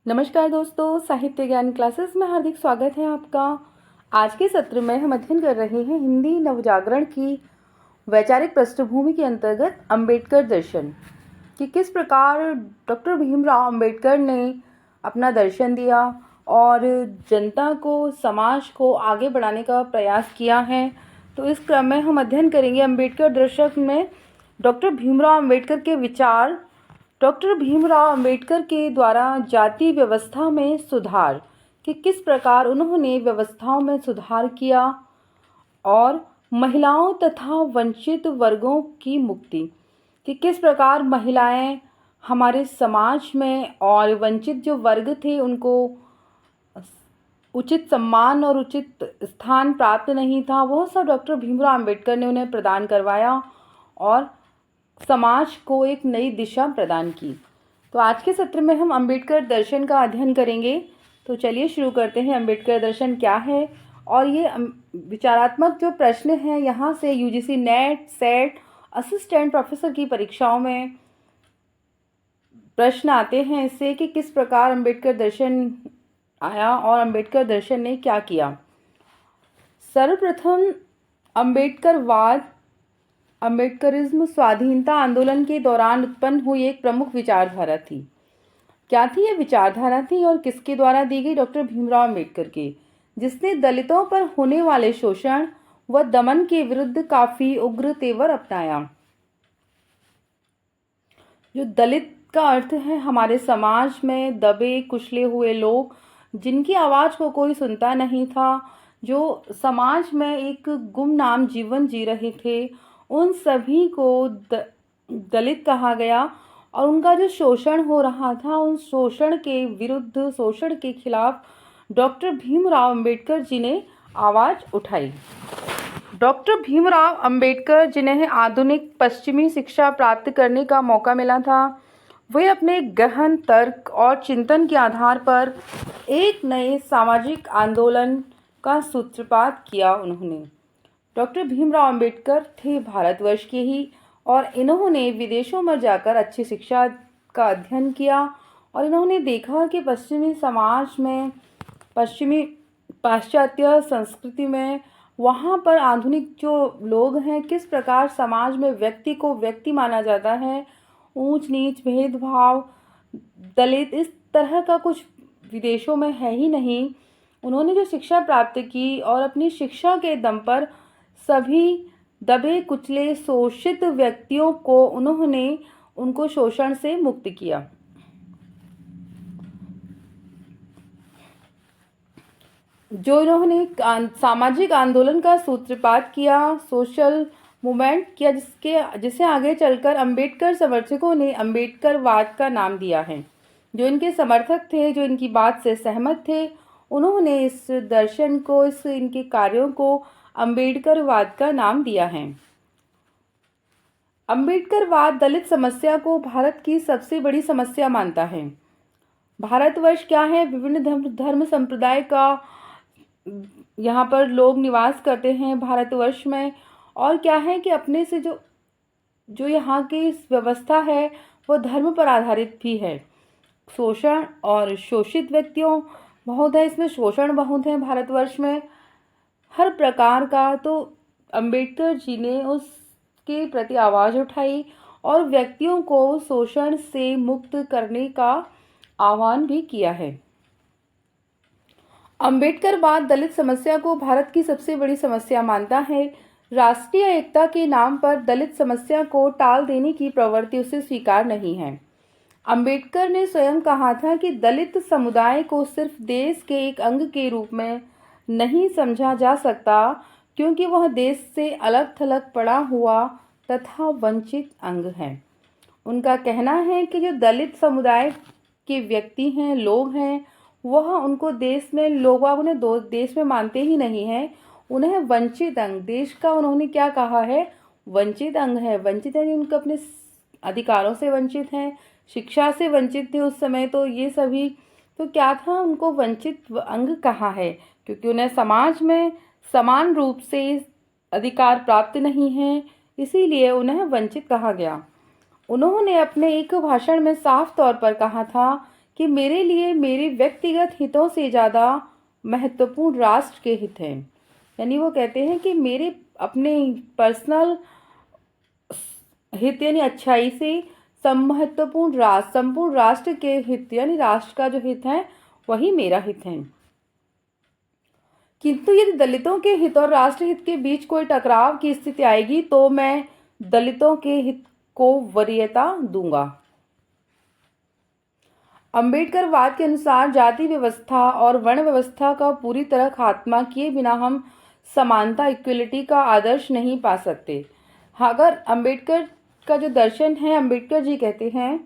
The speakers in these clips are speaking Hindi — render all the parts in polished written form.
नमस्कार दोस्तों, साहित्य ज्ञान क्लासेस में हार्दिक स्वागत है आपका। आज के सत्र में हम अध्ययन कर रहे हैं हिंदी नवजागरण की वैचारिक पृष्ठभूमि के अंतर्गत अंबेडकर दर्शन कि किस प्रकार डॉक्टर भीमराव अंबेडकर ने अपना दर्शन दिया और जनता को, समाज को आगे बढ़ाने का प्रयास किया है। तो इस क्रम में हम अध्ययन करेंगे अंबेडकर दर्शन में डॉक्टर भीमराव अंबेडकर के विचार, डॉक्टर भीमराव अंबेडकर के द्वारा जाति व्यवस्था में सुधार कि किस प्रकार उन्होंने व्यवस्थाओं में सुधार किया और महिलाओं तथा वंचित वर्गों की मुक्ति कि किस प्रकार महिलाएं हमारे समाज में और वंचित जो वर्ग थे उनको उचित सम्मान और उचित स्थान प्राप्त नहीं था, वह सब डॉक्टर भीमराव अंबेडकर ने उन्हें प्रदान करवाया और समाज को एक नई दिशा प्रदान की। तो आज के सत्र में हम अंबेडकर दर्शन का अध्ययन करेंगे। तो चलिए शुरू करते हैं। अंबेडकर दर्शन क्या है और ये विचारात्मक जो प्रश्न हैं यहाँ से UGC net, set, assistant professor की परीक्षाओं में प्रश्न आते हैं इससे कि किस प्रकार अंबेडकर दर्शन आया और अंबेडकर दर्शन ने क्या किया। सर्वप्रथम अंबेडकरवाद, अंबेडकरिज्म स्वाधीनता आंदोलन के दौरान उत्पन्न हुई एक प्रमुख विचारधारा थी। क्या थी यह विचारधारा थी और किसके द्वारा दी गई? डॉक्टर भीमराव अंबेडकर के, जिसने दलितों पर होने वाले शोषण व दमन के विरुद्ध काफी उग्र तेवर अपनाया। जो दलित का अर्थ है हमारे समाज में दबे कुचले हुए लोग, जिनकी आवाज को कोई सुनता नहीं था, जो समाज में एक गुमनाम जीवन जी रहे थे, उन सभी को दलित कहा गया और उनका जो शोषण हो रहा था उन शोषण के विरुद्ध, शोषण के खिलाफ डॉक्टर भीमराव अंबेडकर जी ने आवाज उठाई। डॉक्टर भीमराव अंबेडकर जिन्हें आधुनिक पश्चिमी शिक्षा प्राप्त करने का मौका मिला था, वे अपने गहन तर्क और चिंतन के आधार पर एक नए सामाजिक आंदोलन का सूत्रपात किया। उन्होंने डॉक्टर भीमराव अंबेडकर थे भारतवर्ष के ही और इन्होंने विदेशों में जाकर अच्छी शिक्षा का अध्ययन किया और इन्होंने देखा कि पश्चिमी समाज में, पश्चिमी पाश्चात्य संस्कृति में, वहाँ पर आधुनिक जो लोग हैं किस प्रकार समाज में व्यक्ति को व्यक्ति माना जाता है, ऊंच नीच, भेदभाव, दलित, इस तरह का कुछ विदेशों में है ही नहीं। उन्होंने जो शिक्षा प्राप्त की और अपनी शिक्षा के दम पर सभी दबे कुचले शोषित व्यक्तियों को उन्होंने उनको शोषण से मुक्त किया। जो इन्होंने सामाजिक आंदोलन का सूत्रपात किया, सोशल मूवमेंट किया, जिसे आगे चलकर अंबेडकर समर्थकों ने अंबेडकरवाद का नाम दिया है। जो इनके समर्थक थे, जो इनकी बात से सहमत थे, उन्होंने इस दर्शन को, इनके कार्यों को अंबेडकरवाद का नाम दिया है। अंबेडकरवाद दलित समस्या को भारत की सबसे बड़ी समस्या मानता है। भारतवर्ष क्या है? विभिन्न धर्म संप्रदाय का यहाँ पर लोग निवास करते हैं भारतवर्ष में, और क्या है कि अपने से जो यहाँ की व्यवस्था है वो धर्म पर आधारित भी है। शोषण और शोषित व्यक्तियों बहुत है, इसमें शोषण बहुत है भारतवर्ष में हर प्रकार का। तो अंबेडकर जी ने उसके प्रति आवाज़ उठाई और व्यक्तियों को शोषण से मुक्त करने का आह्वान भी किया है। अंबेडकरवाद दलित समस्या को भारत की सबसे बड़ी समस्या मानता है। राष्ट्रीय एकता के नाम पर दलित समस्या को टाल देने की प्रवृत्ति उसे स्वीकार नहीं है। अंबेडकर ने स्वयं कहा था कि दलित समुदाय को सिर्फ देश के एक अंग के रूप में नहीं समझा जा सकता, क्योंकि वह देश से अलग थलग पड़ा हुआ तथा वंचित अंग है। उनका कहना है कि जो दलित समुदाय के व्यक्ति हैं, लोग हैं, वह उनको देश में, लोग उन्हें देश में मानते ही नहीं हैं, उन्हें वंचित अंग, देश का उन्होंने क्या कहा है? वंचित अंग है। वंचित है, उनको अपने अधिकारों से वंचित हैं, शिक्षा से वंचित थे उस समय। तो ये सभी तो क्या था? उनको वंचित अंग कहा है, क्योंकि उन्हें समाज में समान रूप से अधिकार प्राप्त नहीं है, इसीलिए उन्हें वंचित कहा गया। उन्होंने अपने एक भाषण में साफ तौर पर कहा था कि मेरे लिए मेरे व्यक्तिगत हितों से ज़्यादा महत्वपूर्ण राष्ट्र के हित हैं। यानी वो कहते हैं कि मेरे अपने पर्सनल हित यानी अच्छाई से महत्वपूर्ण राष्ट्र, संपूर्ण राष्ट्र के हित यानी राष्ट्र का जो हित है वही मेरा हित है। किंतु यदि दलितों के हित और राष्ट्र हित के बीच कोई टकराव की स्थिति आएगी तो मैं दलितों के हित को वरीयता दूंगा। अंबेडकरवाद के अनुसार जाति व्यवस्था और वर्ण व्यवस्था का पूरी तरह खात्मा किए बिना हम समानता इक्वलिटी का आदर्श नहीं पा सकते। अगर अंबेडकर का जो दर्शन है, अंबेडकर जी कहते हैं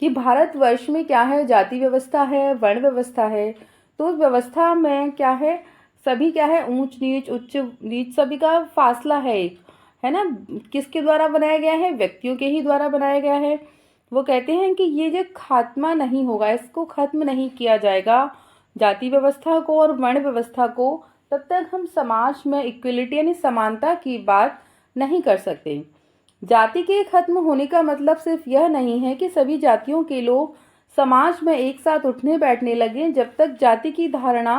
कि भारतवर्ष में क्या है, जाति व्यवस्था है, वर्ण व्यवस्था है, तो उस व्यवस्था में क्या है, सभी क्या है, ऊंच नीच उच्च नीच सभी का फासला है, एक है ना। किसके द्वारा बनाया गया है, व्यक्तियों के ही द्वारा बनाया गया है। वो कहते हैं कि ये जो खात्मा नहीं होगा, इसको खत्म नहीं किया जाएगा जाति व्यवस्था को और वर्ण व्यवस्था को, तब तक हम समाज में इक्वलिटी यानी समानता की बात नहीं कर सकते। जाति के खत्म होने का मतलब सिर्फ यह नहीं है कि सभी जातियों के लोग समाज में एक साथ उठने बैठने लगे। जब तक जाति की धारणा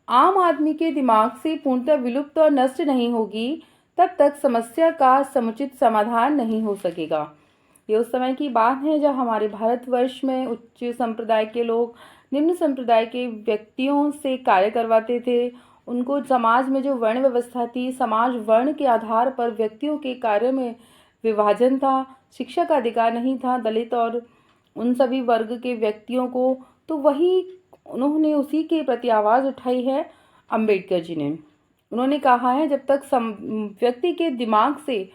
आम आदमी के दिमाग से पूर्णतः विलुप्त और नष्ट नहीं होगी, तब तक समस्या का समुचित समाधान नहीं हो सकेगा। ये उस समय की बात है जब हमारे भारतवर्ष में उच्च संप्रदाय के लोग निम्न संप्रदाय के व्यक्तियों से कार्य करवाते थे। उनको समाज में जो वर्ण व्यवस्था थी, समाज वर्ण के आधार पर व्यक्तियों के कार्य में विभाजन था, शिक्षा का अधिकार नहीं था दलित और उन सभी वर्ग के व्यक्तियों को, तो वही उन्होंने उसी के प्रति आवाज़ उठाई है अंबेडकर जी ने। उन्होंने कहा है जब तक व्यक्ति के दिमाग से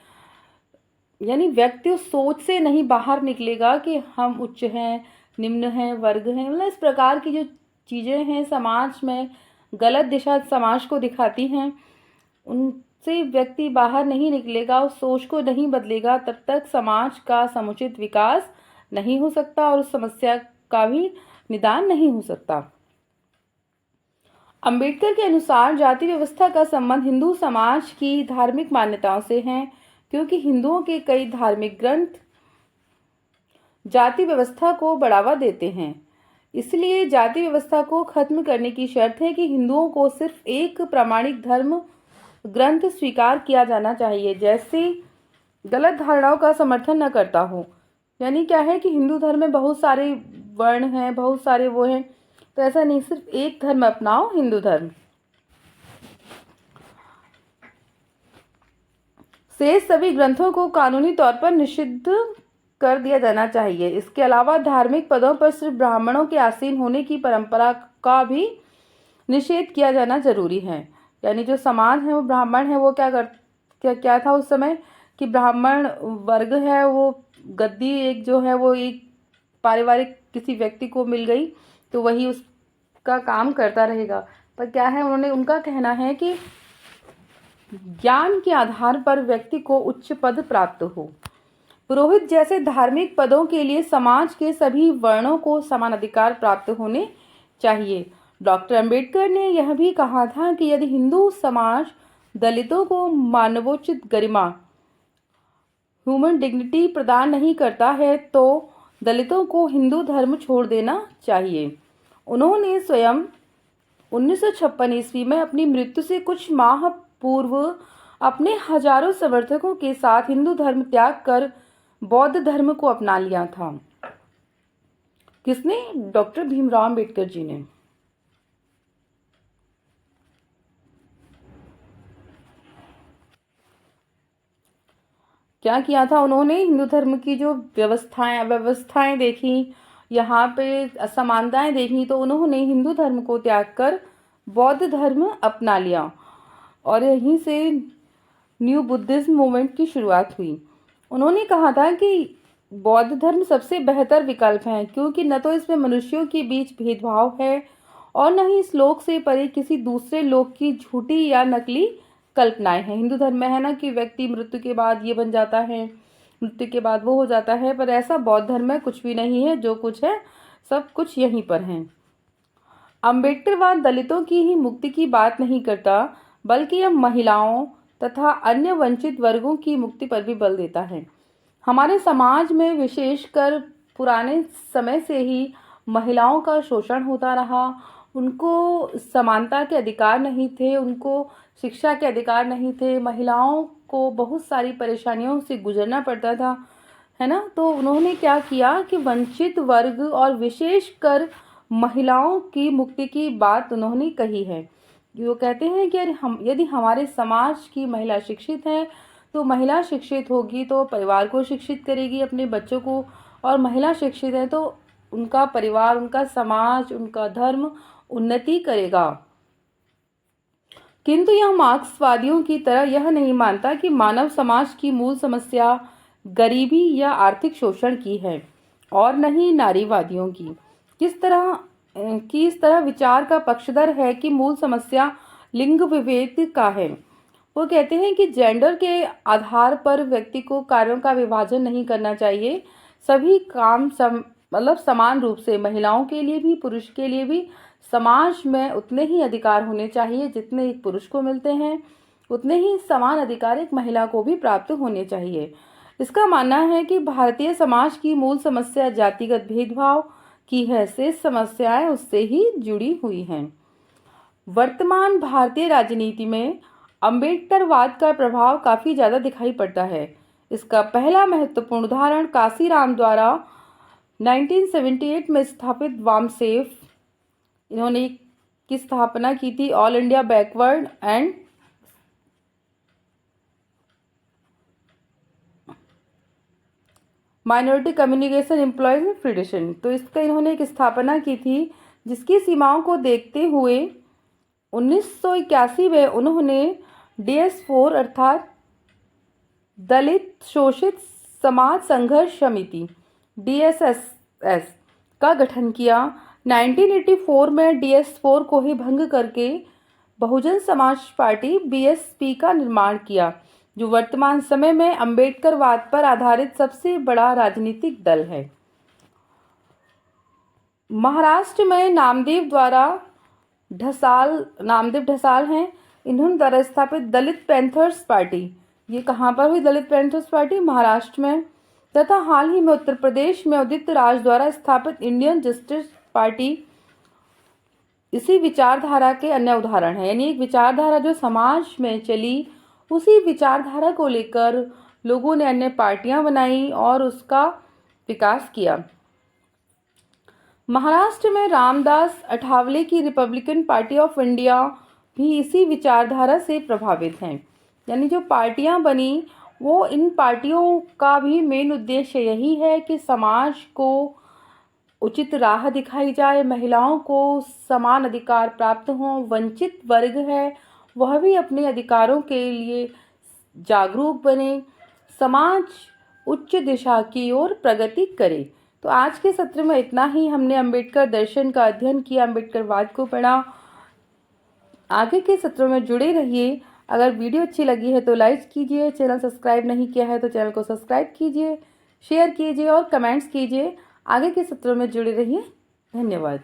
यानी व्यक्ति उस सोच से नहीं बाहर निकलेगा कि हम उच्च हैं, निम्न हैं, वर्ग हैं, मतलब इस प्रकार की जो चीज़ें हैं समाज में गलत दिशा समाज को दिखाती हैं, उनसे व्यक्ति बाहर नहीं निकलेगा, उस सोच को नहीं बदलेगा, तब तक समाज का समुचित विकास नहीं हो सकता और उस समस्या का भी निदान नहीं हो सकता। अंबेडकर के अनुसार जाति व्यवस्था का संबंध हिंदू समाज की धार्मिक मान्यताओं से है, क्योंकि हिंदुओं के कई धार्मिक ग्रंथ जाति व्यवस्था को बढ़ावा देते हैं। इसलिए जाति व्यवस्था को खत्म करने की शर्त है कि हिंदुओं को सिर्फ एक प्रामाणिक धर्म ग्रंथ स्वीकार किया जाना चाहिए, जैसे गलत धारणाओं का समर्थन न करता हो। यानी क्या है कि हिंदू धर्म में बहुत सारे वर्ण हैं, बहुत सारे वो हैं, तो ऐसा नहीं, सिर्फ एक धर्म अपनाओ, हिंदू धर्म। शेष सभी ग्रंथों को कानूनी तौर पर निषिद्ध कर दिया जाना चाहिए। इसके अलावा धार्मिक पदों पर सिर्फ ब्राह्मणों के आसीन होने की परंपरा का भी निषेध किया जाना जरूरी है। यानी जो समाज है वो ब्राह्मण है, वो क्या था उस समय कि ब्राह्मण वर्ग है, वो गद्दी एक जो है वो एक पारिवारिक किसी व्यक्ति को मिल गई तो वही उसका काम करता रहेगा। पर क्या है, उनका कहना है कि ज्ञान के आधार पर व्यक्ति को उच्च पद प्राप्त हो। पुरोहित जैसे धार्मिक पदों के लिए समाज के सभी वर्णों को समान अधिकार प्राप्त होने चाहिए। डॉक्टर अंबेडकर ने यह भी कहा था कि यदि हिंदू समाज दलितों को मानवोचित गरिमा ह्यूमन डिग्निटी प्रदान नहीं करता है तो दलितों को हिंदू धर्म छोड़ देना चाहिए। उन्होंने स्वयं 1956 ईस्वी में अपनी मृत्यु से कुछ माह पूर्व अपने हजारों समर्थकों के साथ हिंदू धर्म त्याग कर बौद्ध धर्म को अपना लिया था। किसने? डॉक्टर भीमराव अंबेडकर जी ने। क्या किया था उन्होंने? हिंदू धर्म की जो व्यवस्थाएं देखी, यहाँ पे असमानताएं देखी, तो उन्होंने हिंदू धर्म को त्याग कर बौद्ध धर्म अपना लिया और यहीं से न्यू बुद्धिज्म मूवमेंट की शुरुआत हुई। उन्होंने कहा था कि बौद्ध धर्म सबसे बेहतर विकल्प है, क्योंकि न तो इसमें मनुष्यों के बीच भेदभाव है और न ही इस लोक से परे किसी दूसरे लोक की झूठी या नकली कल्पनाएं हैं। हिंदू धर्म में है ना कि व्यक्ति मृत्यु के बाद ये बन जाता है, मृत्यु के बाद वो हो जाता है, पर ऐसा बौद्ध धर्म में कुछ भी नहीं है। जो कुछ है सब कुछ यहीं पर है। अंबेडकरवाद दलितों की ही मुक्ति की बात नहीं करता, बल्कि यह महिलाओं तथा अन्य वंचित वर्गों की मुक्ति पर भी बल देता है। हमारे समाज में विशेषकर पुराने समय से ही महिलाओं का शोषण होता रहा। उनको समानता के अधिकार नहीं थे, उनको शिक्षा के अधिकार नहीं थे, महिलाओं को बहुत सारी परेशानियों से गुजरना पड़ता था, है ना। तो उन्होंने क्या किया कि वंचित वर्ग और विशेषकर महिलाओं की मुक्ति की बात उन्होंने कही है। वो कहते हैं कि यदि हमारे समाज की महिला शिक्षित है तो महिला शिक्षित होगी तो परिवार को शिक्षित करेगी, अपने बच्चों को, और महिला शिक्षित है तो उनका परिवार, उनका समाज, उनका धर्म उन्नति करेगा। किंतु यह मार्क्सवादियों की तरह यह नहीं मानता कि मानव समाज की मूल समस्या गरीबी या आर्थिक शोषण की है और न ही नारीवादियों की। इस तरह विचार का पक्षधर है कि मूल समस्या लिंग विभेद का है। वो कहते हैं कि जेंडर के आधार पर व्यक्ति को कार्यों का विभाजन नहीं करना चाहिए। सभी काम समान रूप से महिलाओं के लिए भी पुरुष के लिए भी समाज में उतने ही अधिकार होने चाहिए जितने एक पुरुष को मिलते हैं, उतने ही समान अधिकार एक महिला को भी प्राप्त होने चाहिए। इसका मानना है कि भारतीय समाज की मूल समस्या जातिगत भेदभाव की है, शेष समस्याएं उससे ही जुड़ी हुई हैं। वर्तमान भारतीय राजनीति में अम्बेडकरवाद का प्रभाव काफ़ी ज़्यादा दिखाई पड़ता है। इसका पहला महत्वपूर्ण उदाहरण काशीराम द्वारा 1978 में स्थापित वामसेफ, इन्होंने की स्थापना की थी, all India backward and minority communication employees federation, तो इसका इन्होंने एक स्थापना की थी जिसकी सीमाओं को देखते हुए 1981 में उन्होंने DS4 अर्थात दलित शोषित समाज संघर्ष समिति DSSS का गठन किया। 1984 में DS4 को ही भंग करके बहुजन समाज पार्टी BSP का निर्माण किया, जो वर्तमान समय में अम्बेडकरवाद पर आधारित सबसे बड़ा राजनीतिक दल है। महाराष्ट्र में नामदेव ढसाल हैं, इन्होंने द्वारा स्थापित दलित पैंथर्स पार्टी, ये कहाँ पर हुई दलित पैंथर्स पार्टी? महाराष्ट्र में। तथा हाल ही में उत्तर प्रदेश में उदित राज द्वारा स्थापित इंडियन जस्टिस पार्टी इसी विचारधारा के अन्य उदाहरण है। यानी एक विचारधारा जो समाज में चली, उसी विचारधारा को लेकर लोगों ने अन्य पार्टियां बनाई और उसका विकास किया। महाराष्ट्र में रामदास अठावले की रिपब्लिकन पार्टी ऑफ इंडिया भी इसी विचारधारा से प्रभावित हैं। यानी जो पार्टियां बनी वो, इन पार्टियों का भी मेन उद्देश्य यही है कि समाज को उचित राह दिखाई जाए, महिलाओं को समान अधिकार प्राप्त हों, वंचित वर्ग है वह भी अपने अधिकारों के लिए जागरूक बने, समाज उच्च दिशा की ओर प्रगति करे। तो आज के सत्र में इतना ही। हमने अंबेडकर दर्शन का अध्ययन किया, अम्बेडकरवाद को पढ़ा। आगे के सत्रों में जुड़े रहिए। अगर वीडियो अच्छी लगी है तो लाइक कीजिए, चैनल सब्सक्राइब नहीं किया है तो चैनल को सब्सक्राइब कीजिए, शेयर कीजिए और कमेंट्स कीजिए। आगे के सत्रों में जुड़े रहिए। धन्यवाद।